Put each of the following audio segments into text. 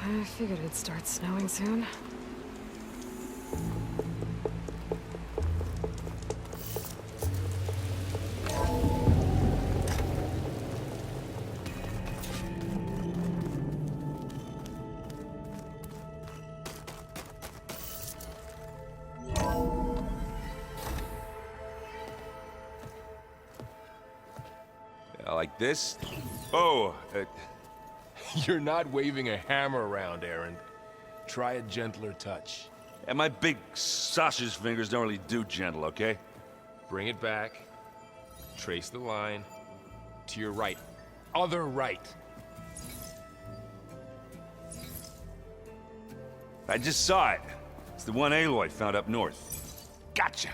I figured it'd start snowing soon. Like this? Oh, You're not waving a hammer around, Erend. Try a gentler touch. and my big sausage fingers don't really do gentle, okay? Bring it back. Trace the line. To your right. Other right. I just saw it. It's the one Aloy found up north. Gotcha!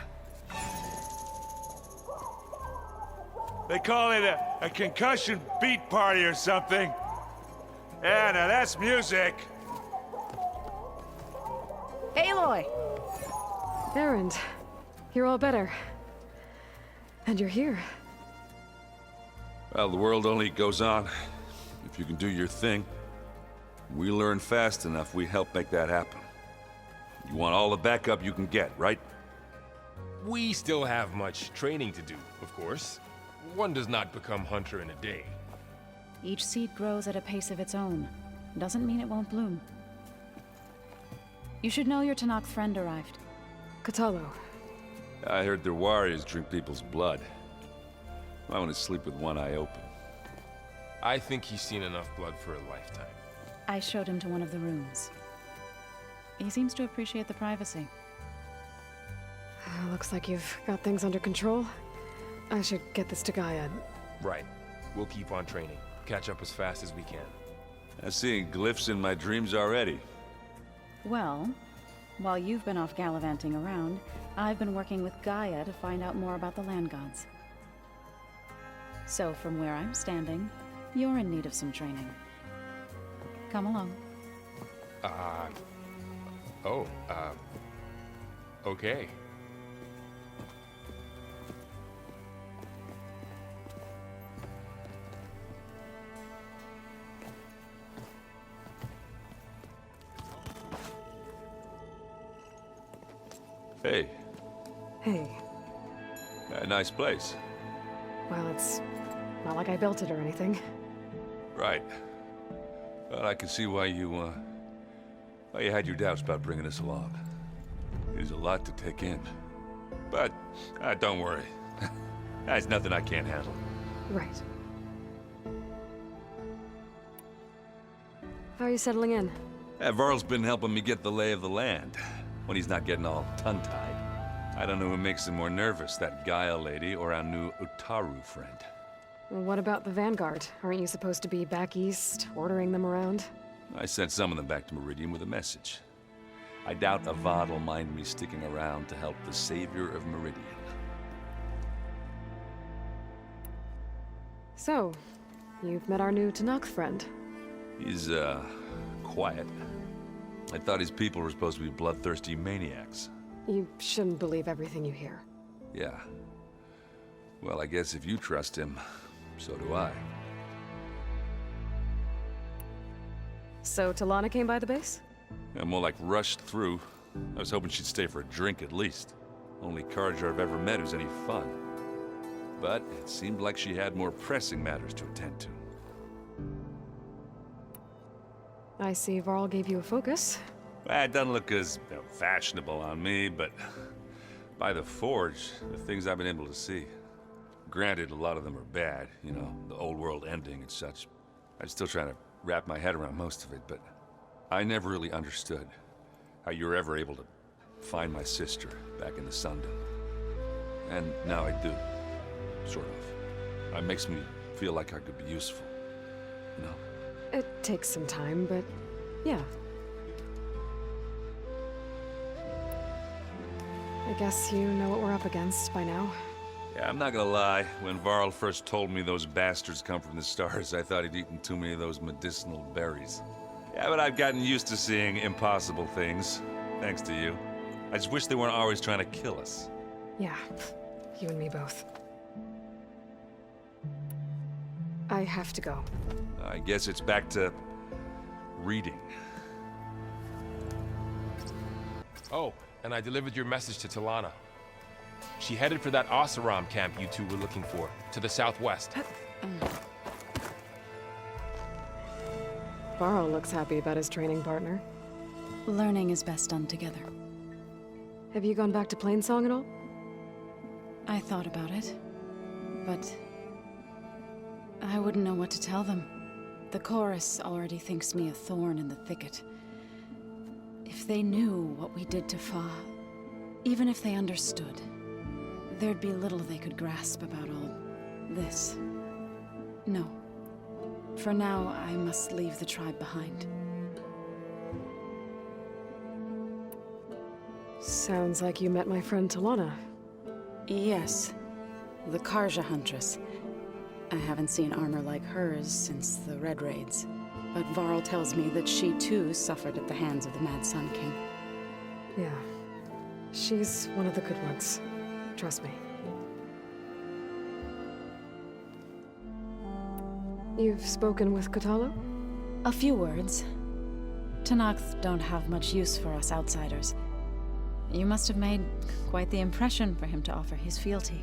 They call it a concussion beat party or something. Yeah, now that's music. Aloy! Erend, you're all better. And you're here. Well, the world only goes on if you can do your thing. We learn fast enough, we help make that happen. You want all the backup you can get, right? We still have much training to do, of course. One does not become hunter in a day. Each seed grows at a pace of its own. Doesn't mean it won't bloom. You should know your Tenakth friend arrived. Katalo. I heard their warriors drink people's blood. I want to sleep with one eye open. I think he's seen enough blood for a lifetime. I showed him to one of the rooms. He seems to appreciate the privacy. Looks like you've got things under control. I should get this to Gaia. Right. We'll keep on training. Catch up as fast as we can. I'm seeing glyphs in my dreams already. Well, while you've been off gallivanting around, I've been working with Gaia to find out more about the land gods. So from where I'm standing, you're in need of some training. Come along. Okay. Hey, Hey. a nice place. Well, it's not like I built it or anything. Right. Well, I can see why you had your doubts about bringing us along. There's a lot to take in. But, don't worry. There's nothing I can't handle. Right. How are you settling in? Varl's been helping me get the lay of the land, when he's not getting all tongue-tied. I don't know who makes him more nervous, that Gaia lady or our new Utaru friend. What about the Vanguard? Aren't you supposed to be back east, ordering them around? I sent some of them back to Meridian with a message. I doubt Avad will mind me sticking around to help the savior of Meridian. So, you've met our new Tenakth friend. He's, quiet. I thought his people were supposed to be bloodthirsty maniacs. You shouldn't believe everything you hear. Yeah. Well, I guess if you trust him, so do I. So, Talana came by the base? I'm more like rushed through. I was hoping she'd stay for a drink at least. Only Carja I've ever met who's any fun. But it seemed like she had more pressing matters to attend to. I see Varl gave you a focus. Well, it doesn't look as fashionable on me, but by the Forge, the things I've been able to see. Granted, a lot of them are bad, you know, the old world ending and such. I'm still trying to wrap my head around most of it, but I never really understood how you were ever able to find my sister back in the Sundom. And now I do, sort of. It makes me feel like I could be useful, you know? It takes some time, but yeah. I guess you know what we're up against by now. Yeah, I'm not gonna lie. When Varl first told me those bastards come from the stars, I thought he'd eaten too many of those medicinal berries. Yeah, but I've gotten used to seeing impossible things, thanks to you. I just wish they weren't always trying to kill us. Yeah, you and me both. I have to go. I guess it's back to reading. Oh, and I delivered your message to Talana. She headed for that Oseram camp you two were looking for, to the southwest. Varl looks happy about his training partner. Learning is best done together. Have you gone back to Plainsong at all? I thought about it, but I wouldn't know what to tell them. The chorus already thinks me a thorn in the thicket. If they knew what we did to Fa, even if they understood, there'd be little they could grasp about all this. No. For now, I must leave the tribe behind. Sounds like you met my friend Talana. Yes. The Carja huntress. I haven't seen armor like hers since the Red Raids. But Varl tells me that she too suffered at the hands of the Mad Sun King. Yeah. She's one of the good ones. Trust me. You've spoken with Kotallo? A few words. Tenakth don't have much use for us outsiders. You must have made quite the impression for him to offer his fealty.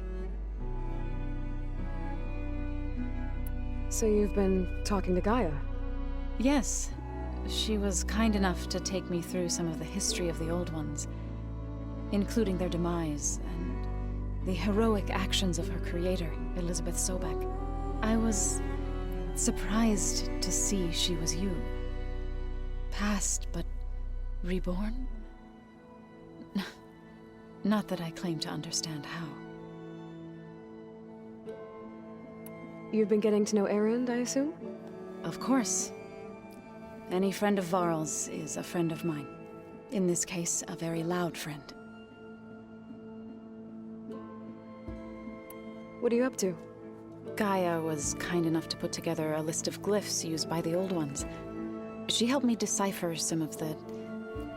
So you've been talking to Gaia? Yes. She was kind enough to take me through some of the history of the Old Ones, including their demise and the heroic actions of her creator, Elizabeth Sobek. I was surprised to see she was you. Past, but reborn? Not that I claim to understand how. You've been getting to know Erend, I assume? Of course. Any friend of Varl's is a friend of mine. In this case, a very loud friend. What are you up to? Gaia was kind enough to put together a list of glyphs used by the Old Ones. She helped me decipher some of the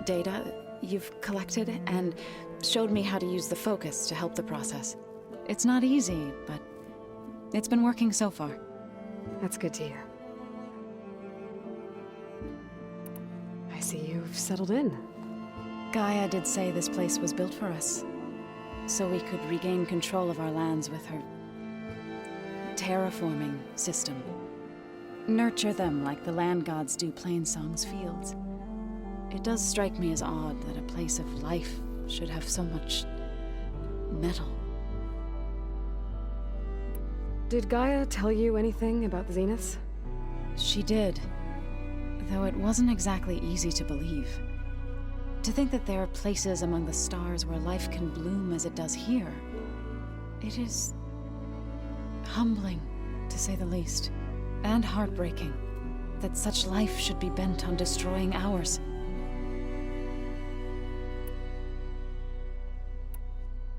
data you've collected, and showed me how to use the focus to help the process. It's not easy, but it's been working so far. That's good to hear. I see you've settled in. Gaia did say this place was built for us, so we could regain control of our lands with her terraforming system. Nurture them like the land gods do Plainsong's fields. It does strike me as odd that a place of life should have so much metal. Did Gaia tell you anything about the Zeniths? She did, though it wasn't exactly easy to believe. To think that there are places among the stars where life can bloom as it does here, it is humbling, to say the least, and heartbreaking that such life should be bent on destroying ours.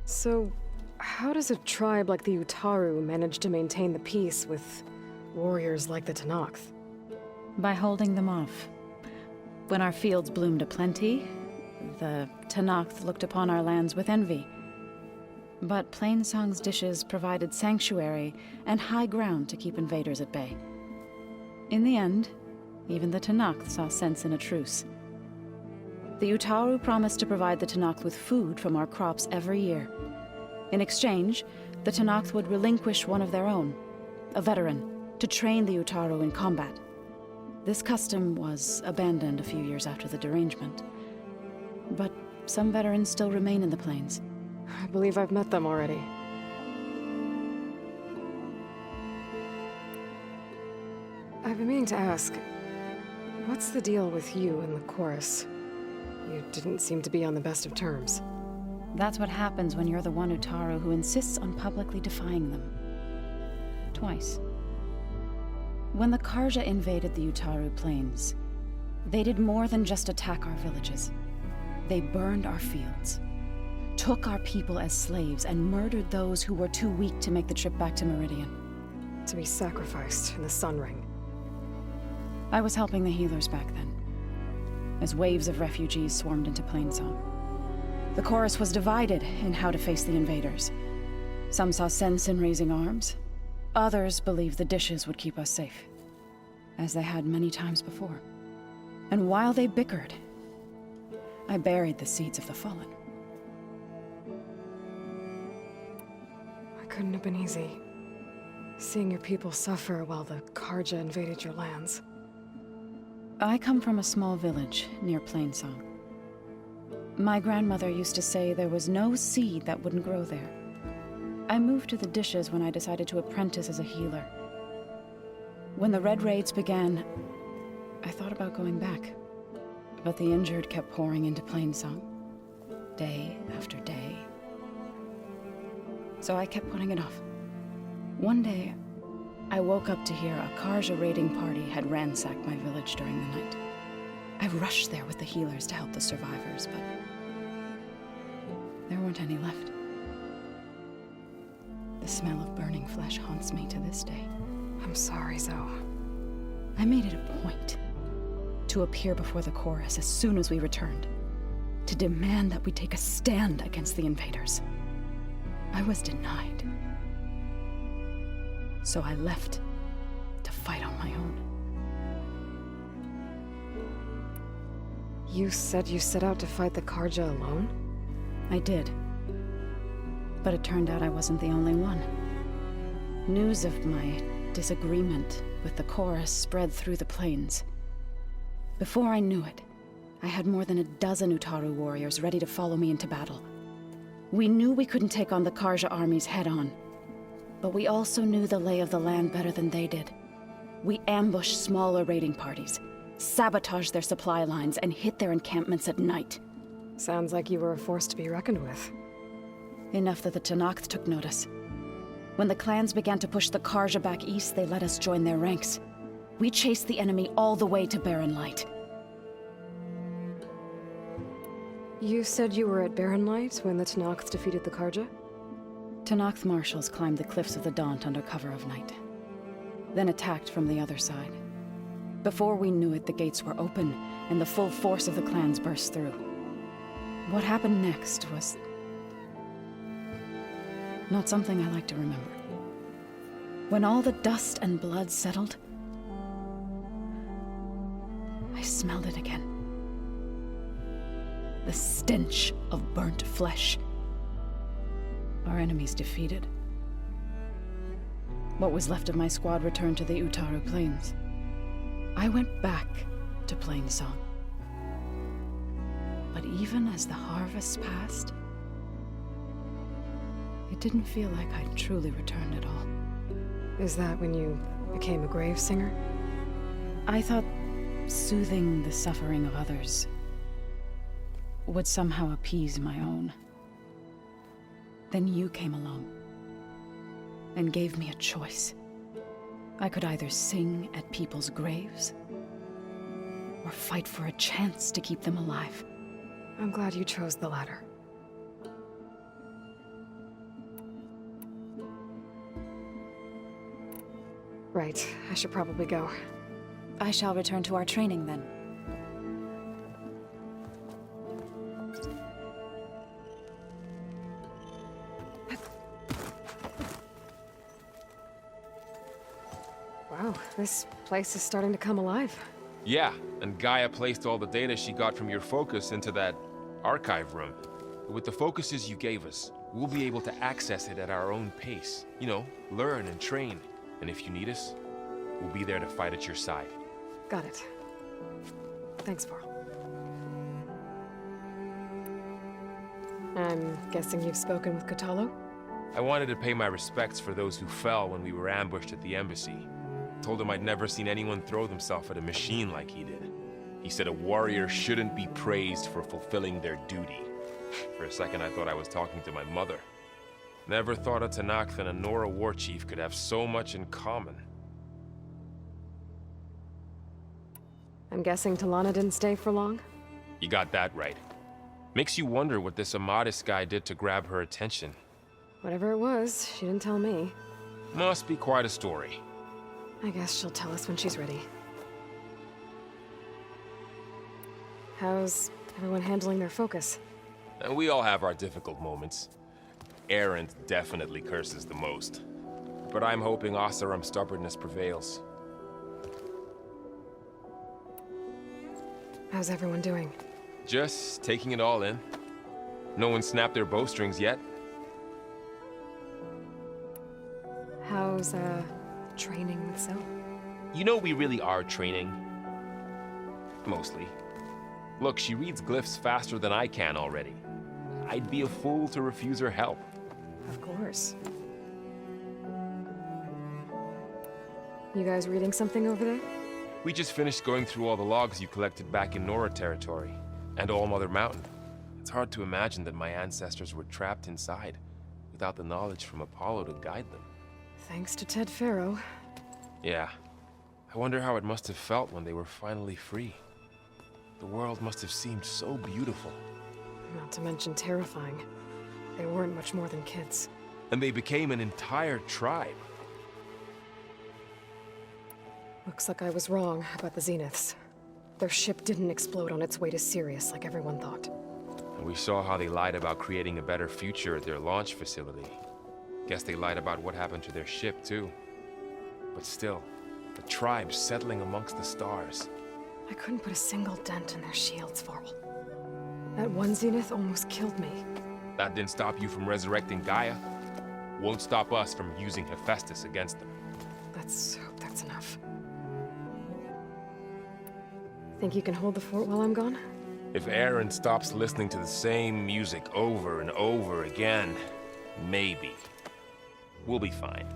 So, how does a tribe like the Utaru manage to maintain the peace with warriors like the Tenakth? By holding them off. When our fields bloomed aplenty, the Tenakth looked upon our lands with envy. But Plainsong's dishes provided sanctuary and high ground to keep invaders at bay. In the end, even the Tenakth saw sense in a truce. The Utaru promised to provide the Tenakth with food from our crops every year. In exchange, the Tenakth would relinquish one of their own, a veteran, to train the Utaru in combat. This custom was abandoned a few years after the derangement. But some veterans still remain in the plains. I believe I've met them already. I've been meaning to ask, what's the deal with you and the chorus? You didn't seem to be on the best of terms. That's what happens when you're the one Utaru who insists on publicly defying them. Twice. When the Carja invaded the Utaru plains, they did more than just attack our villages. They burned our fields, took our people as slaves, and murdered those who were too weak to make the trip back to Meridian. To be sacrificed in the Sun Ring. I was helping the healers back then, as waves of refugees swarmed into Plainsong. The chorus was divided in how to face the invaders. Some saw sense in raising arms. Others believed the dishes would keep us safe, as they had many times before. And while they bickered, I buried the seeds of the fallen. It couldn't have been easy. Seeing your people suffer while the Carja invaded your lands. I come from a small village near Plainsong. My grandmother used to say there was no seed that wouldn't grow there. I moved to the Dishes when I decided to apprentice as a healer. When the Red Raids began, I thought about going back. But the injured kept pouring into Plainsong, day after day. So I kept putting it off. One day, I woke up to hear a Carja raiding party had ransacked my village during the night. I rushed there with the healers to help the survivors, but there weren't any left. The smell of burning flesh haunts me to this day. I'm sorry, Zoe. I made it a point to appear before the chorus as soon as we returned, to demand that we take a stand against the invaders. I was denied. So I left to fight on my own. You said you set out to fight the Carja alone? I did. But it turned out I wasn't the only one. News of my disagreement with the chorus spread through the plains. Before I knew it, I had more than a dozen Utaru warriors ready to follow me into battle. We knew we couldn't take on the Carja armies head-on, but we also knew the lay of the land better than they did. We ambushed smaller raiding parties, sabotaged their supply lines, and hit their encampments at night. Sounds like you were a force to be reckoned with. Enough that the Tenakth took notice. When the clans began to push the Carja back east, they let us join their ranks. We chased the enemy all the way to Barren Light. You said you were at Barren Light when the Tenakth defeated the Carja? Tenakth marshals climbed the cliffs of the Daunt under cover of night, then attacked from the other side. Before we knew it, the gates were open, and the full force of the clans burst through. What happened next was not something I like to remember. When all the dust and blood settled, I smelled it again. The stench of burnt flesh. Our enemies defeated. What was left of my squad returned to the Utaru Plains. I went back to Plainsong. But even as the harvest passed, it didn't feel like I'd truly returned at all. Is that when you became a grave singer? I thought soothing the suffering of others would somehow appease my own. Then you came along and gave me a choice. I could either sing at people's graves or fight for a chance to keep them alive. I'm glad you chose the latter. Right, I should probably go. I shall return to our training then. Wow, this place is starting to come alive. Yeah, and Gaia placed all the data she got from your focus into that archive room. With the focuses you gave us, we'll be able to access it at our own pace. You know, learn and train. And if you need us, we'll be there to fight at your side. Got it. Thanks, Varl. I'm guessing you've spoken with Kotallo? I wanted to pay my respects for those who fell when we were ambushed at the embassy. Told him I'd never seen anyone throw themselves at a machine like he did. He said a warrior shouldn't be praised for fulfilling their duty. For a second I thought I was talking to my mother. Never thought a Tenakth and a Nora war chief could have so much in common. I'm guessing Talana didn't stay for long? You got that right. Makes you wonder what this Amadis guy did to grab her attention. Whatever it was, she didn't tell me. Must be quite a story. I guess she'll tell us when she's ready. How's everyone handling their focus? And we all have our difficult moments. Erend definitely curses the most. But I'm hoping Oseram's stubbornness prevails. How's everyone doing? Just taking it all in. No one snapped their bowstrings yet. How's, training with Zoe? You know we really are training. Mostly. Look, she reads glyphs faster than I can already. I'd be a fool to refuse her help. Of course. You guys reading something over there? We just finished going through all the logs you collected back in Nora territory, and All Mother Mountain. It's hard to imagine that my ancestors were trapped inside, without the knowledge from Apollo to guide them. Thanks to Ted Faro. Yeah. I wonder how it must have felt when they were finally free. The world must have seemed so beautiful. Not to mention terrifying. They weren't much more than kids. And they became an entire tribe. Looks like I was wrong about the Zeniths. Their ship didn't explode on its way to Sirius like everyone thought. And we saw how they lied about creating a better future at their launch facility. Guess they lied about what happened to their ship, too. But still, the tribe settling amongst the stars. I couldn't put a single dent in their shields, Varl. That one Zenith almost killed me. That didn't stop you from resurrecting Gaia. Won't stop us from using Hephaestus against them. Let's hope that's enough. Think you can hold the fort while I'm gone? If Erend stops listening to the same music over and over again, maybe. We'll be fine.